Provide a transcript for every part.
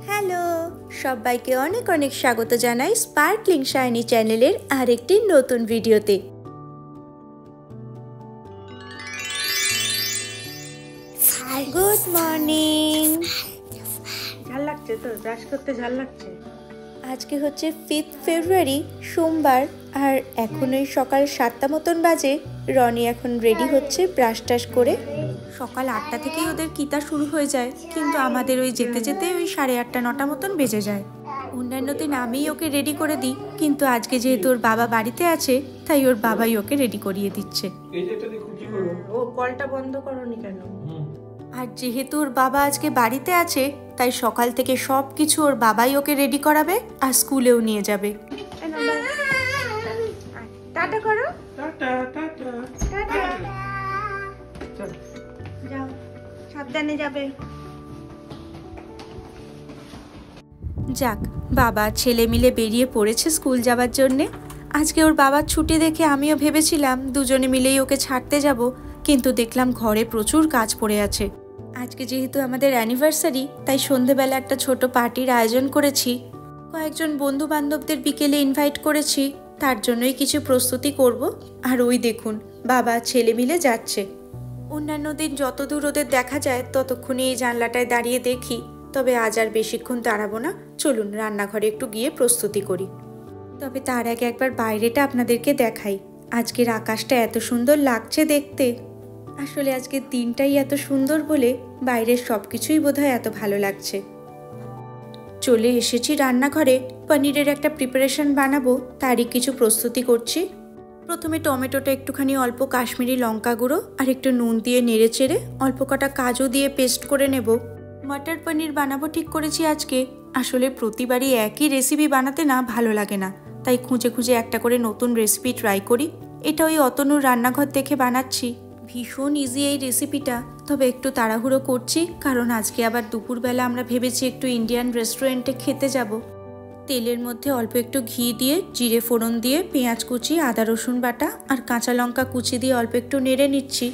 Hello, সবাইকে অনেক অনেক স্বাগত জানাই স্পার্কলিং শাইনি চ্যানেলের আরেকটি নতুন ভিডিওতে। Good morning. ঝাল লাগছে তো, ব্রাশ করতে ঝাল লাগছে। আজকে হচ্ছে 5 ফেব্রুয়ারি সোমবার, আর এখন ওই সকাল 7টা মতন বাজে। রনি এখন রেডি হচ্ছে ব্রাশ টাশ করে। সকাল 8টা থেকেই ওদের কিতা শুরু হয়ে যায়, কিন্তু আমাদের ওই যেতে যেতে ওই 8:30 9টা মতন বেজে যায়। অন্যান্য দিন আমিই ওকে রেডি করে দিই, কিন্তু আজকে যেহেতু ওর বাবা বাড়িতে আছে তাই ওর বাবাই ওকে রেডি করিয়ে দিচ্ছে। ও কলটা বন্ধ করনি কেন? আর যেহেতু ওর বাবা আজকে বাড়িতে আছে তাই সকাল থেকে সব কিছু ওর বাবাই ওকে রেডি করাবে আর স্কুলেও নিয়ে যাবে। টাটা করো। যাও, সাবধানে যাবে। যাক, বাবা ছেলে মিলে বেরিয়ে পড়েছে স্কুল যাবার জন্যে। আজকে ওর বাবার ছুটি দেখে আমিও ভেবেছিলাম দুজনে মিলেই ওকে ছাড়তে যাব, কিন্তু দেখলাম ঘরে প্রচুর কাজ পড়ে আছে। আজকে যেহেতু আমাদের অ্যানিভার্সারি তাই সন্ধেবেলা একটা ছোট পার্টির আয়োজন করেছি। কয়েকজন বন্ধু বান্ধবদের বিকেলে ইনভাইট করেছি, তার জন্যই কিছু প্রস্তুতি করব। আর ওই দেখুন, বাবা ছেলে মিলে যাচ্ছে। অন্যান্য দিন যত দূর ওদের দেখা যায় ততক্ষণই এই জানলাটায় দাঁড়িয়ে দেখি, তবে আজ আর বেশিক্ষণ দাঁড়াবো না। চলুন রান্নাঘরে একটু গিয়ে প্রস্তুতি করি। তবে তার আগে একবার বাইরেটা আপনাদেরকে দেখাই। আজকের আকাশটা এত সুন্দর লাগছে দেখতে। আসলে আজকের দিনটাই এত সুন্দর বলে বাইরের সব কিছুই বোধহয় এত ভালো লাগছে। চলে এসেছি রান্নাঘরে। পনিরের একটা প্রিপারেশন বানাবো, তারই কিছু প্রস্তুতি করছি। প্রথমে টমেটোটা একটুখানি অল্প কাশ্মীরি লঙ্কা গুঁড়ো আর একটু নুন দিয়ে নেড়ে চেড়ে অল্প কটা কাজু দিয়ে পেস্ট করে নেব। মটর পনির বানাবো ঠিক করেছি আজকে। আসলে প্রতিবারই একই রেসিপি বানাতে না ভালো লাগে না, তাই খুঁজে খুঁজে একটা করে নতুন রেসিপি ট্রাই করি। এটা ওই অতনুর রান্নাঘর দেখে বানাচ্ছি। ভীষণ ইজি এই রেসিপিটা, তবে একটু তাড়াহুড়ো করছি কারণ আজকে আবার দুপুরবেলা আমরা ভেবেছি একটু ইন্ডিয়ান রেস্টুরেন্টে খেতে যাব। তেলের মধ্যে অল্প একটু ঘি দিয়ে জিরে ফোড়ন দিয়ে পেঁয়াজ কুচি, আদা রসুন বাটা আর কাঁচা লঙ্কা কুচি দিয়ে অল্প একটু নেড়ে নিচ্ছি।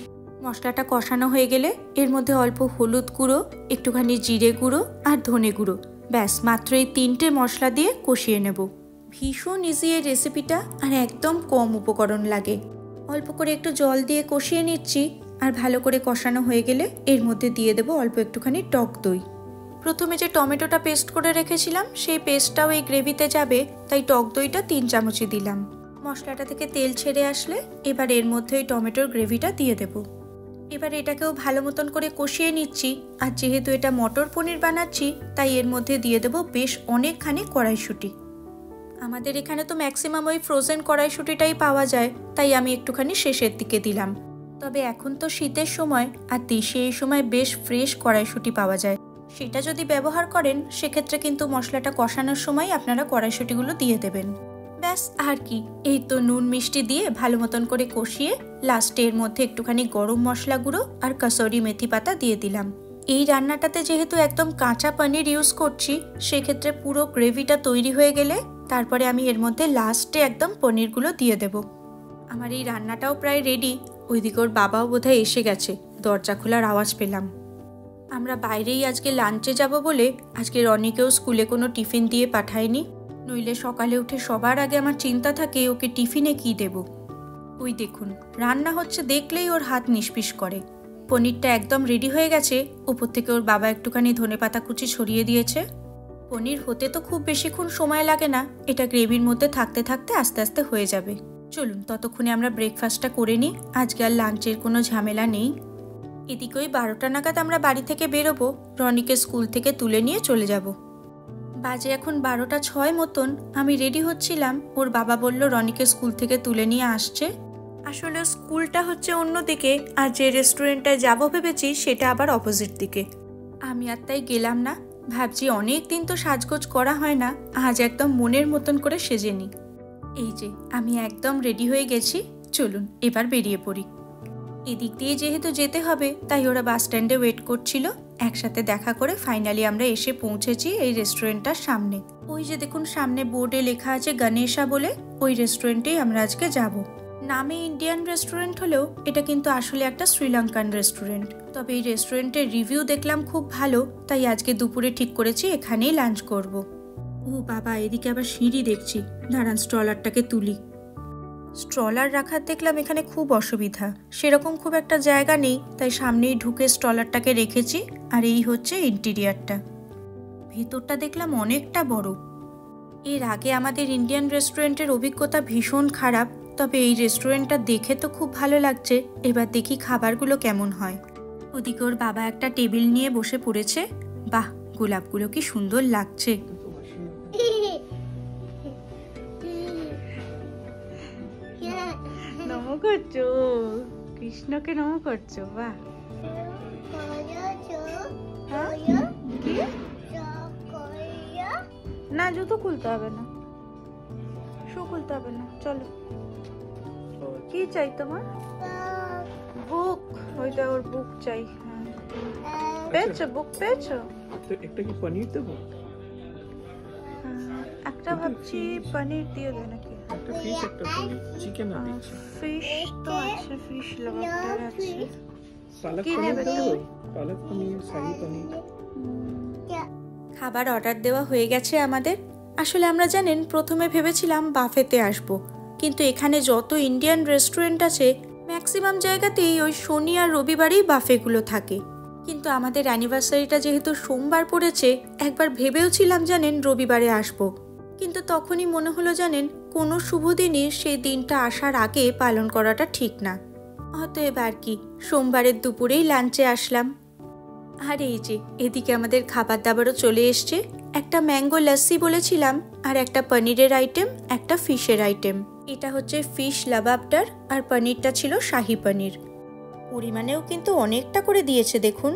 মশলাটা কষানো হয়ে গেলে এর মধ্যে অল্প হলুদ গুঁড়ো, একটুখানি জিরে গুঁড়ো আর ধনে গুঁড়ো, ব্যাস মাত্র এই 3টে মশলা দিয়ে কষিয়ে নেব। ভীষণ ইজি এই রেসিপিটা আর একদম কম উপকরণ লাগে। অল্প করে একটু জল দিয়ে কষিয়ে নিচ্ছি, আর ভালো করে কষানো হয়ে গেলে এর মধ্যে দিয়ে দেবো অল্প একটুখানি টক দই। প্রথমে যে টমেটোটা পেস্ট করে রেখেছিলাম সেই পেস্টটাও এই গ্রেভিতে যাবে, তাই টক দইটা 3 চামচই দিলাম। মশলাটা থেকে তেল ছেড়ে আসলে এবার এর মধ্যে ওই টমেটোর গ্রেভিটা দিয়ে দেব। এবার এটাকেও ভালো মতন করে কষিয়ে নিচ্ছি। আর যেহেতু এটা মটর পনির বানাচ্ছি তাই এর মধ্যে দিয়ে দেবো বেশ অনেকখানি কড়াইশুঁটি। আমাদের এখানে তো ম্যাক্সিমাম ওই ফ্রোজেন কড়াইশুঁটিটাই পাওয়া যায়, তাই আমি একটুখানি শেষের দিকে দিলাম। তবে এখন তো শীতের সময়, আর দেশে এই সময় বেশ ফ্রেশ কড়াইশুঁটি পাওয়া যায়। সেটা যদি ব্যবহার করেন সেক্ষেত্রে কিন্তু মশলাটা কষানোর সময় আপনারা কড়াইশুঁটিগুলো দিয়ে দেবেন। ব্যাস আর কি, এই তো নুন মিষ্টি দিয়ে ভালো মতন করে কষিয়ে লাস্টে এর মধ্যে একটুখানি গরম মশলা গুঁড়ো আর কসুরি মেথি পাতা দিয়ে দিলাম। এই রান্নাটাতে যেহেতু একদম কাঁচা পনির ইউজ করছি, সেক্ষেত্রে পুরো গ্রেভিটা তৈরি হয়ে গেলে তারপরে আমি এর মধ্যে লাস্টে একদম পনিরগুলো দিয়ে দেব। আমার এই রান্নাটাও প্রায় রেডি। ওইদিকে ওর বাবাও বোধহয় এসে গেছে, দরজা খোলার আওয়াজ পেলাম। আমরা বাইরেই আজকে লাঞ্চে যাব বলে আজকে রনিকেও স্কুলে কোনো টিফিন দিয়ে পাঠাইনি, নইলে সকালে উঠে সবার আগে আমার চিন্তা থাকে ওকে টিফিনে কি দেব। ওই দেখুন রান্না হচ্ছে দেখলেই ওর হাত নিষ্পিস করে। পনিরটা একদম রেডি হয়ে গেছে, উপর থেকে ওর বাবা একটুখানি ধনেপাতা কুচি ছড়িয়ে দিয়েছে। পনির হতে তো খুব বেশিক্ষণ সময় লাগে না, এটা গ্রেভির মধ্যে থাকতে থাকতে আস্তে আস্তে হয়ে যাবে। চলুন ততক্ষণে আমরা ব্রেকফাস্টটা করে নিই, আজকে আর লাঞ্চের কোনো ঝামেলা নেই। এদিকে ওই 12টা নাগাদ আমরা বাড়ি থেকে বেরোবো, রনিকে স্কুল থেকে তুলে নিয়ে চলে যাব। বাজে এখন 12টা 6 মতন। আমি রেডি হচ্ছিলাম, ওর বাবা বলল রনিকে স্কুল থেকে তুলে নিয়ে আসছে। আসলে স্কুলটা হচ্ছে অন্যদিকে, আর যে রেস্টুরেন্টটায় যাবো ভেবেছি সেটা আবার অপোজিট দিকে। আমি আর তাই গেলাম না, ভাবছি অনেক দিন তো সাজগোজ করা হয় না, আজ একদম মনের মতন করে সেজে নিই। এই যে আমি একদম রেডি হয়ে গেছি, চলুন এবার বেরিয়ে পড়ি। এদিক দিয়ে যেহেতু যেতে হবে তাই ওরা বাস স্ট্যান্ডে ওয়েট করছিল। একসাথে দেখা করে ফাইনালি আমরা এসে পৌঁছেছি এই রেস্টুরেন্টটার সামনে। ওই যে দেখুন সামনে বোর্ডে লেখা আছে গণেশা বলে, ওই রেস্টুরেন্টেই আমরা আজকে যাব। নামে ইন্ডিয়ান রেস্টুরেন্ট হলেও এটা কিন্তু আসলে একটা শ্রীলঙ্কান রেস্টুরেন্ট। তবে এই রেস্টুরেন্টের রিভিউ দেখলাম খুব ভালো, তাই আজকে দুপুরে ঠিক করেছি এখানেই লাঞ্চ করব। ও বাবা, এদিকে আবার সিঁড়ি দেখছি, দাঁড়ান স্ট্রলারটাকে তুলি। স্ট্রলার রাখার দেখলাম এখানে খুব অসুবিধা, সেরকম খুব একটা জায়গা নেই, তাই সামনেই ঢুকে স্ট্রলারটাকে রেখেছি। আর এই হচ্ছে ইন্টেরিয়ারটা। ভেতরটা দেখলাম অনেকটা বড়। এর আগে আমাদের ইন্ডিয়ান রেস্টুরেন্টের অভিজ্ঞতা ভীষণ খারাপ, তবে এই রেস্টুরেন্টটা দেখে তো খুব ভালো লাগছে। এবার দেখি খাবারগুলো কেমন হয়। ওদিকে ওর বাবা একটা টেবিল নিয়ে বসে পড়েছে। বাহ, গোলাপগুলো কি সুন্দর লাগছে। নমো করছো, কৃষ্ণকে নমো করছো। বাহ, কি না, জুতো খুলতে হবে না, শু খুলতে হবে না, চলো। কি চাই তোমার? বুক, ওইটা ওর বুক চাই। পেয়েছো? বুক পেয়েছো? একটা কি পনির দেবো? একটা ভাবছি পনির দিয়ে দেয় নাকি। একটা ফিশ, একটা পনির, চিকেন আর ফিশ তো আছে, ফিশ লাভার আছে। পালক কি পনির নেবে দেবো? তুমি? পালক পনির, শাহী পনির। খাবার অর্ডার দেওয়া হয়ে গেছে আমাদের। আসলে আমরা জানেন প্রথমে ভেবেছিলাম বাফেতে আসব, কিন্তু এখানে যত ইন্ডিয়ান রেস্টুরেন্ট আছে ম্যাক্সিমাম জায়গাতেই ওই শনি আর রবিবারেই বাফেগুলো থাকে। কিন্তু আমাদের অ্যানিভার্সারিটা যেহেতু সোমবার পড়েছে, একবার ভেবেও ছিলাম জানেন রবিবারে আসব, কিন্তু তখনই মনে হলো জানেন কোনো শুভ দিনই সেই দিনটা আসার আগে পালন করাটা ঠিক না। অতএব আর কি, সোমবারের দুপুরেই লাঞ্চে আসলাম। আর এই যে এদিকে আমাদের খাবার দাবারও চলে এসছে। একটা ম্যাঙ্গো লাস্সি বলেছিলাম, আর একটা পনিরের আইটেম, একটা ফিশের আইটেম। এটা হচ্ছে ফিশ লাবাবটার, আর পনিরটা ছিল শাহী পনির। পরিমাণেও কিন্তু অনেকটা করে দিয়েছে দেখুন।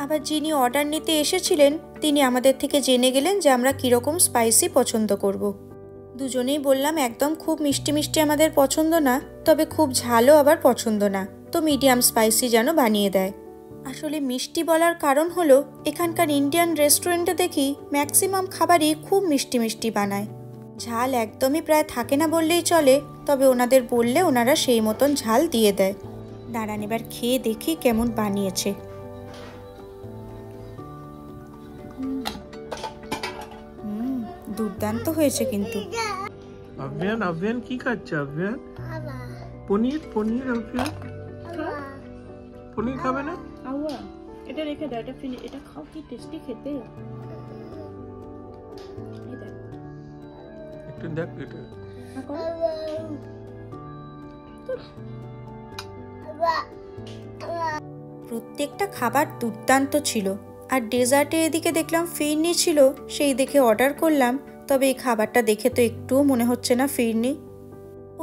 আবার যিনি অর্ডার নিতে এসেছিলেন তিনি আমাদের থেকে জেনে গেলেন যে আমরা কীরকম স্পাইসি পছন্দ করব। দুজনেই বললাম একদম খুব মিষ্টি মিষ্টি আমাদের পছন্দ না, তবে খুব ঝালও আবার পছন্দ না, তো মিডিয়াম স্পাইসি যেন বানিয়ে দেয়। আসলে মিষ্টি বলার কারণ হলো এখানকার ইন্ডিয়ান রেস্টুরেন্টে দেখি ম্যাক্সিমাম খাবারই খুব মিষ্টি মিষ্টি বানায়। ঝাল একদমই প্রায় থাকে না বললেই চলে, তবে ওনাদের বললে ওনারা সেই মতন ঝাল দিয়ে দেয়। দাঁড়ান এবার খেয়ে দেখি কেমন বানিয়েছে। দুর্দান্ত হয়েছে কিন্তু। আভিয়ান, আভিয়ান কি খাচ্ছে? আভিয়ান পনির, পনির। আভিয়ান পনির খাবে না? আউয়া, এটা রেখে দাও, এটা ফিনি, এটা খাও, কি টেস্টি খেতে। একটু দেখ এটা। প্রত্যেকটা খাবার দুর্দান্ত ছিল। আর ডেজার্টে এদিকে দেখলাম ফিরনি ছিল, সেই দেখে অর্ডার করলাম। তবে এই খাবারটা দেখে তো একটুও মনে হচ্ছে না ফিরনি।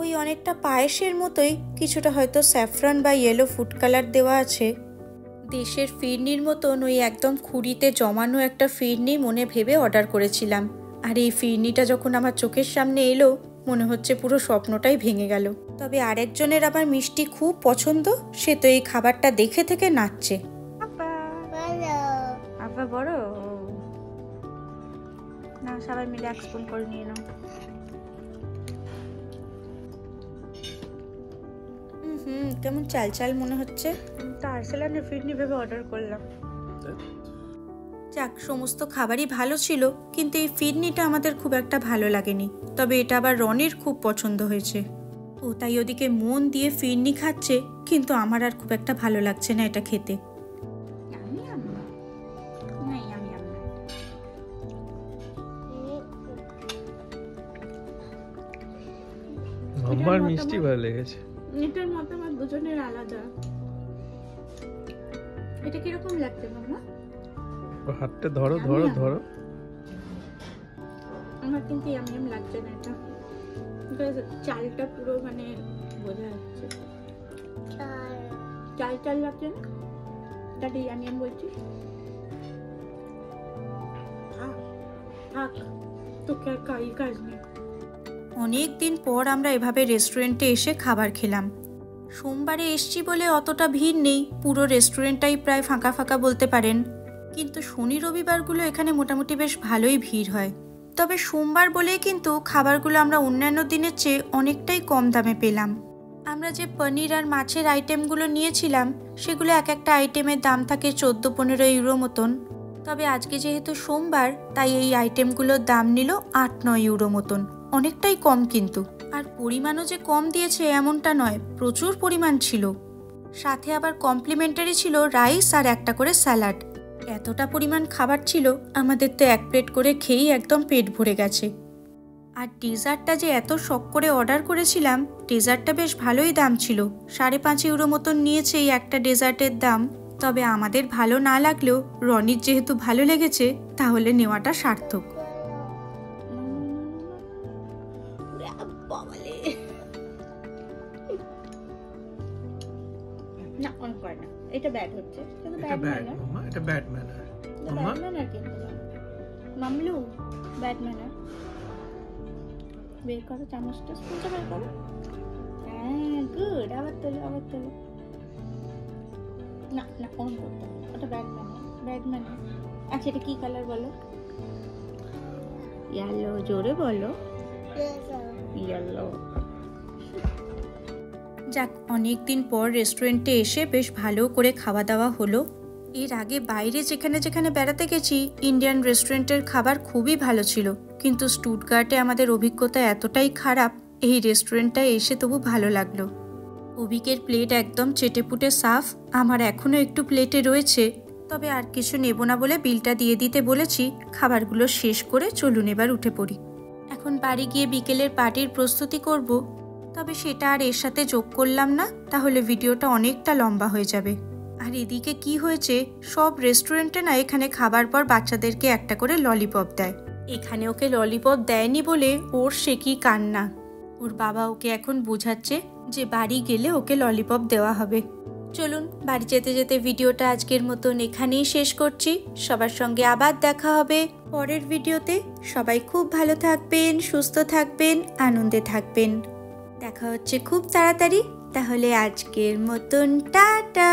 ওই অনেকটা পায়েসের মতোই, কিছুটা হয়তো স্যাফরান বা ইয়েলো ফুড কালার দেওয়া আছে। দেশের ফিরনির মতন ওই একদম খুঁড়িতে জমানো একটা ফিরনি মনে ভেবে অর্ডার করেছিলাম। আর এই ফিরনিটা যখন আমার চোখের সামনে এলো, মনে হচ্ছে পুরো স্বপ্নটাই ভেঙে গেল। তবে আরেকজনের আবার মিষ্টি খুব পছন্দ, সে তো এই খাবারটা দেখে থেকে নাচছে। আব্বা বড় না, সবাই মিলে এক স্পুন করে নিয়ে নাও। কেমন চাল চাল মনে হচ্ছে। তা আর্সেলানের ফিরনি ভেবে অর্ডার করলাম। যাক, সমস্ত খাবারই ভালো ছিল, কিন্তু এই ফিরনিটা আমাদের খুব একটা ভালো লাগেনি। তবে এটা আবার রনির খুব পছন্দ হয়েছে। ও তাই ওদিকে মন দিয়ে ফিরনি খাচ্ছে, কিন্তু আমার আর খুব একটা ভালো লাগছে না এটা খেতে। আমার মিষ্টি ভালো লেগেছে। এটার মতামত দুজনের আলাদা। এটা কিরকম লাগছে মামা? হাতটা ধরো ধরো ধরো। আমার কিন্তু এমন লাগছে না, এটা চালটা পুরো মানে বোঝা যাচ্ছে। চাল চাল লাগছে না, দাদি আমি বলছি থাক, তোকে আর কাজ নেই। অনেক দিন পর আমরা এভাবে রেস্টুরেন্টে এসে খাবার খেলাম। সোমবারে এসছি বলে অতটা ভিড় নেই, পুরো রেস্টুরেন্টটাই প্রায় ফাঁকা ফাঁকা বলতে পারেন। কিন্তু শনি রবিবারগুলো এখানে মোটামুটি বেশ ভালোই ভিড় হয়। তবে সোমবার বলেই কিন্তু খাবারগুলো আমরা অন্যান্য দিনের চেয়ে অনেকটাই কম দামে পেলাম। আমরা যে পনির আর মাছের আইটেমগুলো নিয়েছিলাম সেগুলো এক একটা আইটেমের দাম থাকে 14-15 ইউরো মতন। তবে আজকে যেহেতু সোমবার তাই এই আইটেমগুলোর দাম নিল 8-9 ইউরো মতন, অনেকটাই কম কিন্তু। আর পরিমাণও যে কম দিয়েছে এমনটা নয়, প্রচুর পরিমাণ ছিল। সাথে আবার কমপ্লিমেন্টারি ছিল রাইস আর একটা করে স্যালাড। এতটা পরিমাণ খাবার ছিল, আমাদের তো এক প্লেট করে খেয়েই একদম পেট ভরে গেছে। আর ডেজার্টটা যে এত শখ করে অর্ডার করেছিলাম, ডেজার্টটা বেশ ভালোই দাম ছিল, 5.5 ইউরো মতন নিয়েছে এই একটা ডেজার্টের দাম। তবে আমাদের ভালো না লাগলেও রনির যেহেতু ভালো লেগেছে তাহলে নেওয়াটা সার্থক। না অন করে না, এটা ব্যাড হচ্ছে, এটা ব্যাড মামা, এটা ব্যাড ম্যানার মামা। মামলু ব্যাড ম্যানার। বের করো চামচটা, স্পুনটা বের করো। হ্যাঁ গুড, আবার তোলো আবার তোলো। না না অন করতে হবে, ওটা ব্যাড ম্যানার, ব্যাড ম্যানার। আচ্ছা এটা কি কালার বলো? ইয়েলো, জোরে বলো। ইয়েলো। যাক, অনেক দিন পর রেস্টুরেন্টে এসে বেশ ভালো করে খাওয়া দাওয়া হলো। এর আগে বাইরে যেখানে যেখানে বেড়াতে গেছি ইন্ডিয়ান রেস্টুরেন্টের খাবার খুবই ভালো ছিল, কিন্তু স্টুটগার্টে আমাদের অভিজ্ঞতা এতটাই খারাপ, এই রেস্টুরেন্টটায় এসে তবু ভালো লাগলো। অভিকের প্লেট একদম চেটেপুটে সাফ, আমার এখনও একটু প্লেটে রয়েছে। তবে আর কিছু নেব না বলে বিলটা দিয়ে দিতে বলেছি। খাবারগুলো শেষ করে চলুন এবার উঠে পড়ি। এখন বাড়ি গিয়ে বিকেলের পার্টির প্রস্তুতি করব, তবে সেটা আর এর সাথে যোগ করলাম না, তাহলে ভিডিওটা অনেকটা লম্বা হয়ে যাবে। আর এদিকে কি হয়েছে, সব রেস্টুরেন্টে না এখানে খাবার পর বাচ্চাদেরকে একটা করে ললিপপ দেয়। এখানে ওকে ললিপপ দেয়নি বলে ওর সে কি কান্না। ওর বাবা ওকে এখন বোঝাচ্ছে যে বাড়ি গেলে ওকে ললিপপ দেওয়া হবে। চলুন বাড়ি যেতে যেতে ভিডিওটা আজকের মতন এখানেই শেষ করছি। সবার সঙ্গে আবার দেখা হবে পরের ভিডিওতে। সবাই খুব ভালো থাকবেন, সুস্থ থাকবেন, আনন্দে থাকবেন। দেখা হচ্ছে খুব তাড়াতাড়ি। তাহলে আজকের মতন টাটা।